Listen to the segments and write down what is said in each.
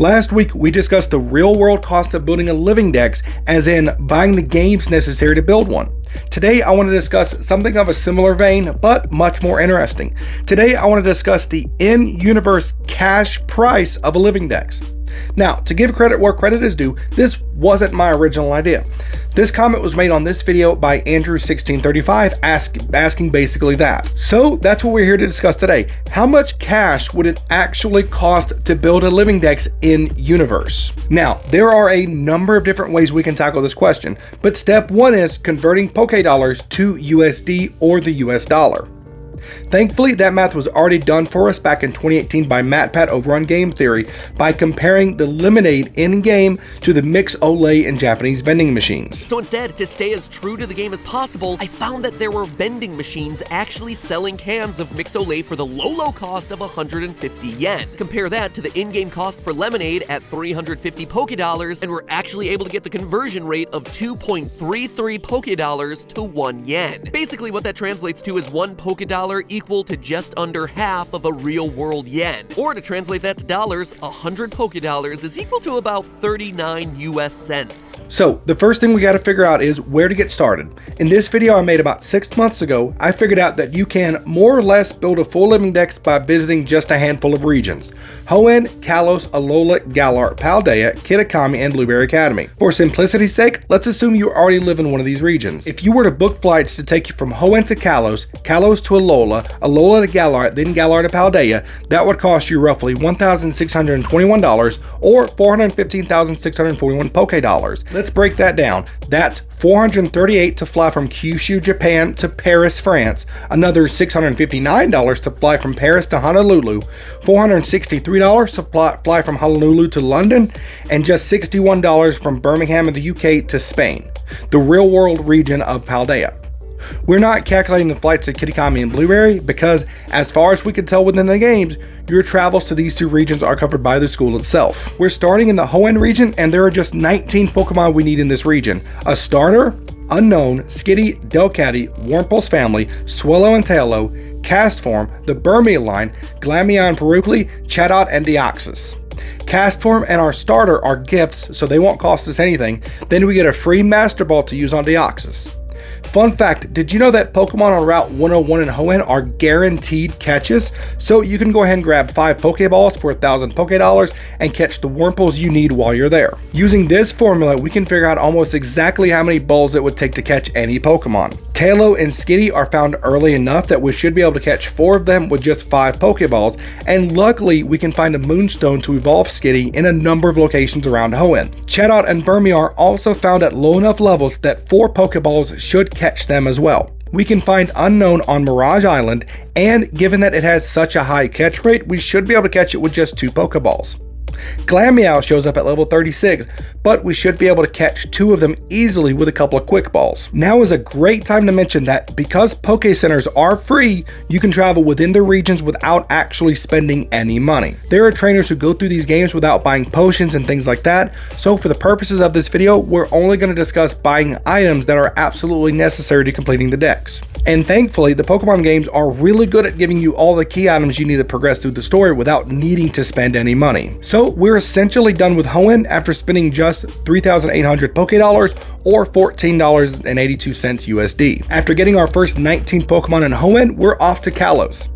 Last week, we discussed the real-world cost of building a living dex, as in buying the games necessary to build one. Today, I want to discuss something of a similar vein, but much more interesting. Today, I want to discuss the in-universe cash price of a living dex. Now, to give credit where credit is due, this wasn't my original idea. This comment was made on this video by Andrew1635 asking basically that. So that's what we're here to discuss today. How much cash would it actually cost to build a living dex in universe? Now, there are a number of different ways we can tackle this question, but step one is converting Pokedollars to USD or the US dollar. Thankfully, that math was already done for us back in 2018 by MatPat over on Game Theory by comparing the lemonade in-game to the Mix-O-Lay in Japanese vending machines. So instead, to stay as true to the game as possible, I found that there were vending machines actually selling cans of Mix-O-Lay for the low cost of 150 yen. Compare that to the in-game cost for lemonade at 350 Pokedollars, and we're actually able to get the conversion rate of 2.33 Pokedollars to 1 yen. Basically, what that translates to is 1 Pokedollar equal to just under half of a real-world yen. Or to translate that to dollars, 100 Pokedollars is equal to about 39 US cents. So the first thing we got to figure out is where to get started. In this video I made about 6 months ago, I figured out that you can more or less build a full living dex by visiting just a handful of regions: Hoenn, Kalos, Alola, Galar, Paldea, Kitakami, and Blueberry Academy. For simplicity's sake, let's assume you already live in one of these regions. If you were to book flights to take you from Hoenn to Kalos, Kalos to Alola, Alola to Galar, then Galar to Paldea, that would cost you roughly $1,621 or 415,641 Pokedollars. Let's break that down. That's $438 to fly from Kyushu, Japan to Paris, France, another $659 to fly from Paris to Honolulu, $463 to fly from Honolulu to London, and just $61 from Birmingham in the UK to Spain, the real world region of Paldea. We're not calculating the flights to Kitakami and Blueberry because, as far as we can tell within the games, your travels to these two regions are covered by the school itself. We're starting in the Hoenn region, and there are just 19 Pokemon we need in this region: a starter, Unknown, Skitty, Delcatty, Wurmple's family, Swellow and Taillow, Castform, the Burmia line, Glameon, Perukli, Chatot, and Deoxys. Castform and our starter are gifts, so they won't cost us anything. Then we get a free Master Ball to use on Deoxys. Fun fact, did you know that Pokemon on Route 101 in Hoenn are guaranteed catches? So you can go ahead and grab 5 Pokeballs for 1,000 Pokedollars and catch the Wurmples you need while you're there. Using this formula, we can figure out almost exactly how many balls it would take to catch any Pokemon. Taillow and Skitty are found early enough that we should be able to catch 4 of them with just 5 Pokeballs, and luckily we can find a Moonstone to evolve Skitty in a number of locations around Hoenn. Chatot and Burmia are also found at low enough levels that 4 Pokeballs should catch them as well. We can find Unknown on Mirage Island, and given that it has such a high catch rate, we should be able to catch it with just 2 Pokeballs. Glameow shows up at level 36, but we should be able to catch 2 of them easily with a couple of quick balls. Now is a great time to mention that because Poke Centers are free, you can travel within the regions without actually spending any money. There are trainers who go through these games without buying potions and things like that, so for the purposes of this video, we're only going to discuss buying items that are absolutely necessary to completing the dex. And thankfully, the Pokemon games are really good at giving you all the key items you need to progress through the story without needing to spend any money. So we're essentially done with Hoenn after spending just 3,800 Pokedollars or $14.82 USD. After getting our first 19 Pokemon in Hoenn, we're off to Kalos.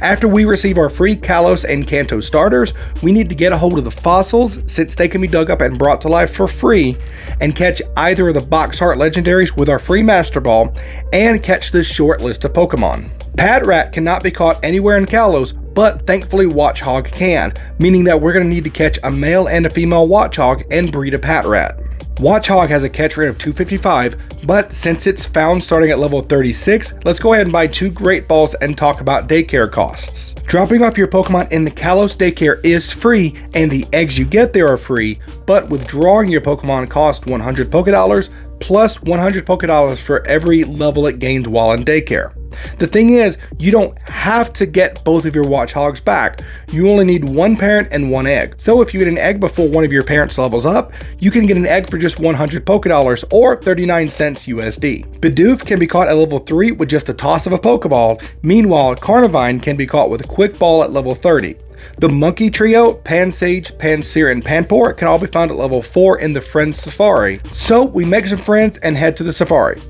After we receive our free Kalos and Kanto starters, we need to get a hold of the fossils, since they can be dug up and brought to life for free, and catch either of the box art legendaries with our free Master Ball, and catch this short list of Pokemon. Patrat cannot be caught anywhere in Kalos, but thankfully Watchog can, meaning that we're going to need to catch a male and a female Watchog and breed a Patrat. Watchog has a catch rate of 255, but since it's found starting at level 36, let's go ahead and buy 2 Great Balls and talk about daycare costs. Dropping off your Pokemon in the Kalos daycare is free, and the eggs you get there are free, but withdrawing your Pokemon costs 100 Pokedollars, plus 100 Pokedollars for every level it gains while in daycare. The thing is, you don't have to get both of your Watchhogs back. You only need 1 parent and 1 egg. So if you get an egg before one of your parents levels up, you can get an egg for just 100 Pokedollars or 39 cents USD. Bidoof can be caught at level 3 with just a toss of a Pokeball. Meanwhile, Carnivine can be caught with a quick ball at level 30. The Monkey Trio, Pansage, Pansear, and Panpour can all be found at level 4 in the Friends Safari. So we make some friends and head to the Safari.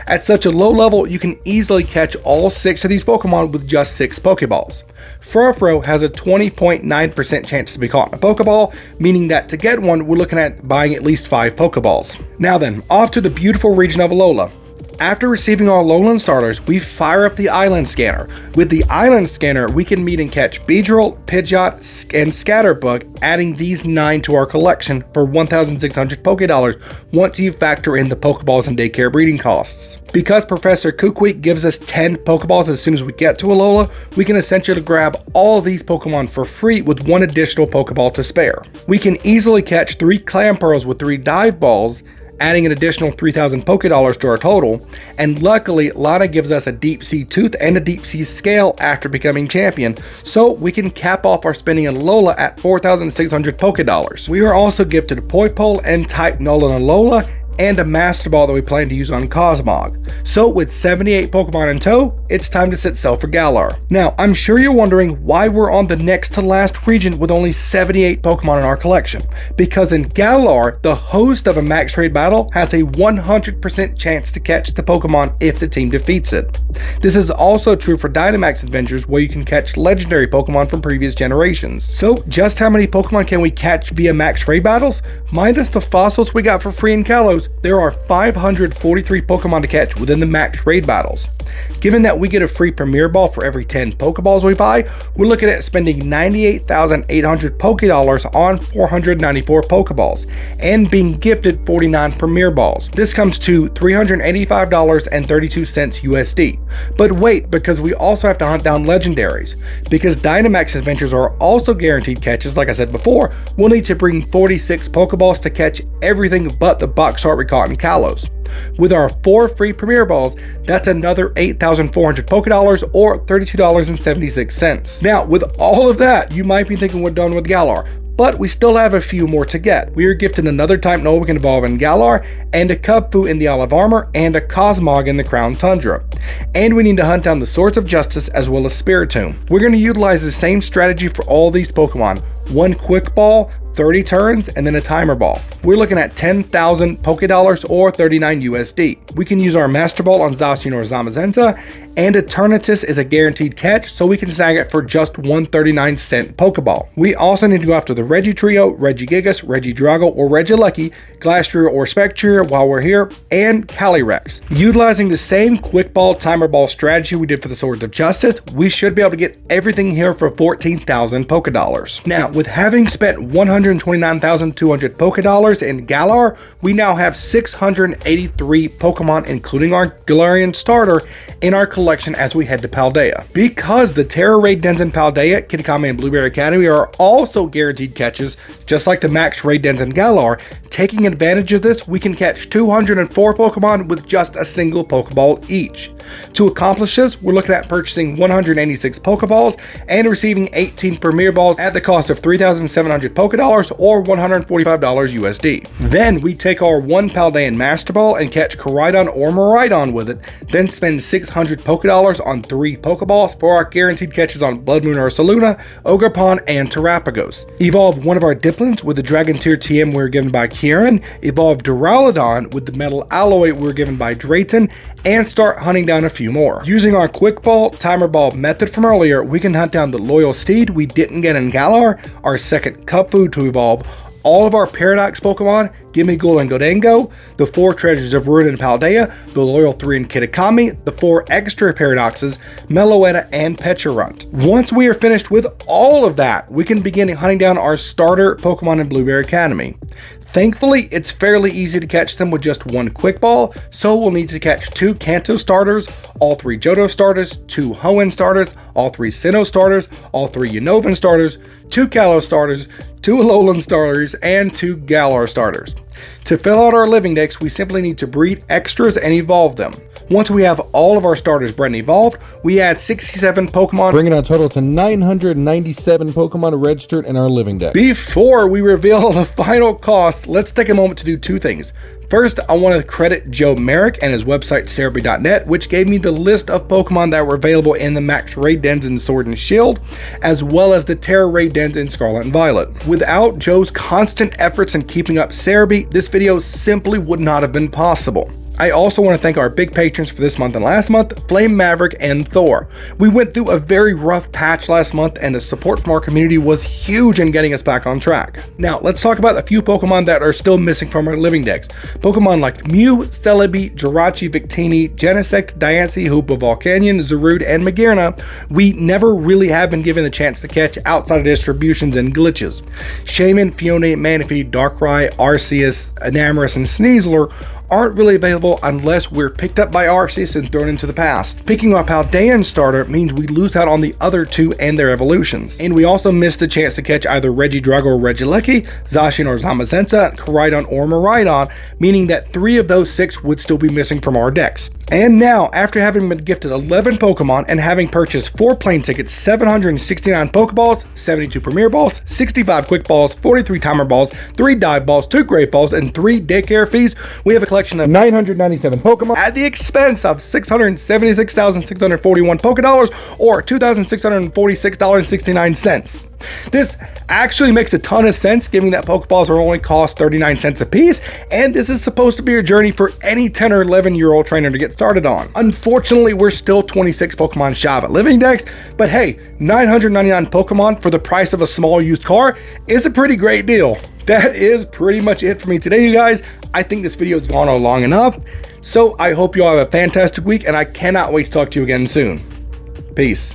At such a low level, you can easily catch all 6 of these Pokemon with just 6 Pokeballs. Furfrou has a 20.9% chance to be caught in a Pokeball, meaning that to get one, we're looking at buying at least 5 Pokeballs. Now then, off to the beautiful region of Alola. After receiving our Alolan starters, we fire up the Island Scanner. With the Island Scanner, we can meet and catch Beedrill, Pidgeot, and Scatterbug, adding these 9 to our collection for 1,600 Pokédollars once you factor in the Pokeballs and daycare breeding costs. Because Professor Kukui gives us 10 Pokeballs as soon as we get to Alola, we can essentially grab all of these Pokemon for free with 1 additional Pokeball to spare. We can easily catch 3 Clampearls with 3 Dive Balls, adding an additional 3,000 Pokédollars to our total, and luckily Lana gives us a Deep Sea Tooth and a Deep Sea Scale after becoming champion, so we can cap off our spending in Alola at 4,600 Pokédollars. We are also gifted a Poipole and Type Null in Alola, and a Master Ball that we plan to use on Cosmog. So with 78 Pokemon in tow, it's time to set sail for Galar. Now, I'm sure you're wondering why we're on the next to last region with only 78 Pokemon in our collection. Because in Galar, the host of a max raid battle has a 100% chance to catch the Pokemon if the team defeats it. This is also true for Dynamax adventures where you can catch legendary Pokemon from previous generations. So just how many Pokemon can we catch via max raid battles? Minus the fossils we got for free in Kalos, there are 543 Pokemon to catch within the max raid battles. Given that we get a free Premier Ball for every 10 Pokeballs we buy, we're looking at spending 98,800 Pokédollars on 494 Pokeballs, and being gifted 49 Premier Balls. This comes to $385.32 USD. But wait, because we also have to hunt down legendaries. Because Dynamax adventures are also guaranteed catches, like I said before, we'll need to bring 46 Pokeballs to catch everything but the box art we caught in Kalos. With our 4 free Premier Balls, that's another 8,400 Pokédollars or $32.76. Now, with all of that, you might be thinking we're done with Galar, but we still have a few more to get. We are gifted another Type Null we can evolve in Galar, and a Kubfu in the Olive Armor, and a Cosmog in the Crown Tundra. And we need to hunt down the Swords of Justice as well as Spiritomb. We're going to utilize the same strategy for all these Pokemon. 1 Quick Ball, 30 turns, and then a Timer Ball. We're looking at 10,000 Pokédollars or 39 USD. We can use our Master Ball on Zacian or Zamazenta, and Eternatus is a guaranteed catch, so we can snag it for just 139-cent Pokeball. We also need to go after the Reggie Trio, Regigigas, Regidrago, or Regieleki, Glastrier or Spectrier while we're here, and Calyrex. Utilizing the same Quick Ball, Timer Ball strategy we did for the Swords of Justice, we should be able to get everything here for 14,000 Pokédollars. Now, with having spent 129,200 Pokédollars in Galar, we now have 683 Pokemon, including our Galarian starter, in our collection as we head to Paldea. Because the Terra Raid Dens in Paldea, Kitakami, and Blueberry Academy are also guaranteed catches, just like the Max Raid Dens in Galar, taking advantage of this, we can catch 204 Pokemon with just a single Pokeball each. To accomplish this, we're looking at purchasing 186 Pokeballs and receiving 18 Premier Balls at the cost of 3,700 Pokédollars or $145 USD. Then we take our 1 Paldean Master Ball and catch Koraidon or Miraidon with it, then spend 600 Pokédollars on 3 Pokeballs for our guaranteed catches on Blood Moon Ursaluna, Ogerpon, and Terrapagos. Evolve one of our Diplins with the Dragon Tier TM we were given by Kieran, evolve Duraludon with the Metal Alloy we were given by Drayton, and start hunting down a few more. Using our Quick Ball, Timer Ball method from earlier, we can hunt down the Loyal Steed we didn't get in Galar, our second Kubfu to evolve, all of our Paradox Pokemon, Gimmighoul and Gholdengo, the 4 Treasures of Ruin in Paldea, the Loyal 3 in Kitakami, the 4 extra Paradoxes, Meloetta, and Pecharunt. Once we are finished with all of that, we can begin hunting down our starter Pokemon in Blueberry Academy. Thankfully, it's fairly easy to catch them with just 1 Quick Ball, so we'll need to catch 2 Kanto starters, all 3 Johto starters, 2 Hoenn starters, all 3 Sinnoh starters, all 3 Unnovan starters, 2 Kalos starters, 2 Alolan starters, and 2 Galar starters. To fill out our living decks, we simply need to breed extras and evolve them. Once we have all of our starters bred and evolved, we add 67 Pokemon, bringing our total to 997 Pokemon registered in our living deck. Before we reveal the final cost, let's take a moment to do 2 things. First, I want to credit Joe Merrick and his website Cerebi.net, which gave me the list of Pokemon that were available in the Max Raid Dens in Sword and Shield, as well as the Terra Raid Dens in Scarlet and Violet. Without Joe's constant efforts in keeping up Cerebi, this video simply would not have been possible. I also want to thank our big patrons for this month and last month, Flame Maverick and Thor. We went through a very rough patch last month and the support from our community was huge in getting us back on track. Now let's talk about a few Pokemon that are still missing from our living decks. Pokemon like Mew, Celebi, Jirachi, Victini, Genesect, Diancie, Hoopa, Volcanion, Zarude, and Magearna we never really have been given the chance to catch outside of distributions and glitches. Shaman, Fiona, Manaphy, Darkrai, Arceus, Enamorus, and Sneasler aren't really available unless we're picked up by Arceus and thrown into the past. Picking up Paldea starter means we lose out on the other two and their evolutions. And we also miss the chance to catch either Regidrago or Regieleki, Zacian or Zamazensa, Koraidon or Miraidon, meaning that 3 of those 6 would still be missing from our decks. And now, after having been gifted 11 Pokemon and having purchased 4 plane tickets, 769 Pokeballs, 72 Premier Balls, 65 Quick Balls, 43 Timer Balls, 3 Dive Balls, 2 Great Balls, and 3 Daycare Fees, we have a collection of 997 Pokemon at the expense of 676,641 Pokedollars or $2,646.69. This actually makes a ton of sense given that Pokeballs are only cost 39 cents a piece, and this is supposed to be a journey for any 10 or 11-year-old trainer to get started on. Unfortunately, we're still 26 Pokemon shy at living decks, but hey, 999 Pokemon for the price of a small used car is a pretty great deal. That is pretty much it for me today, you guys. I think this video has gone on long enough, so I hope you all have a fantastic week, and I cannot wait to talk to you again soon. Peace.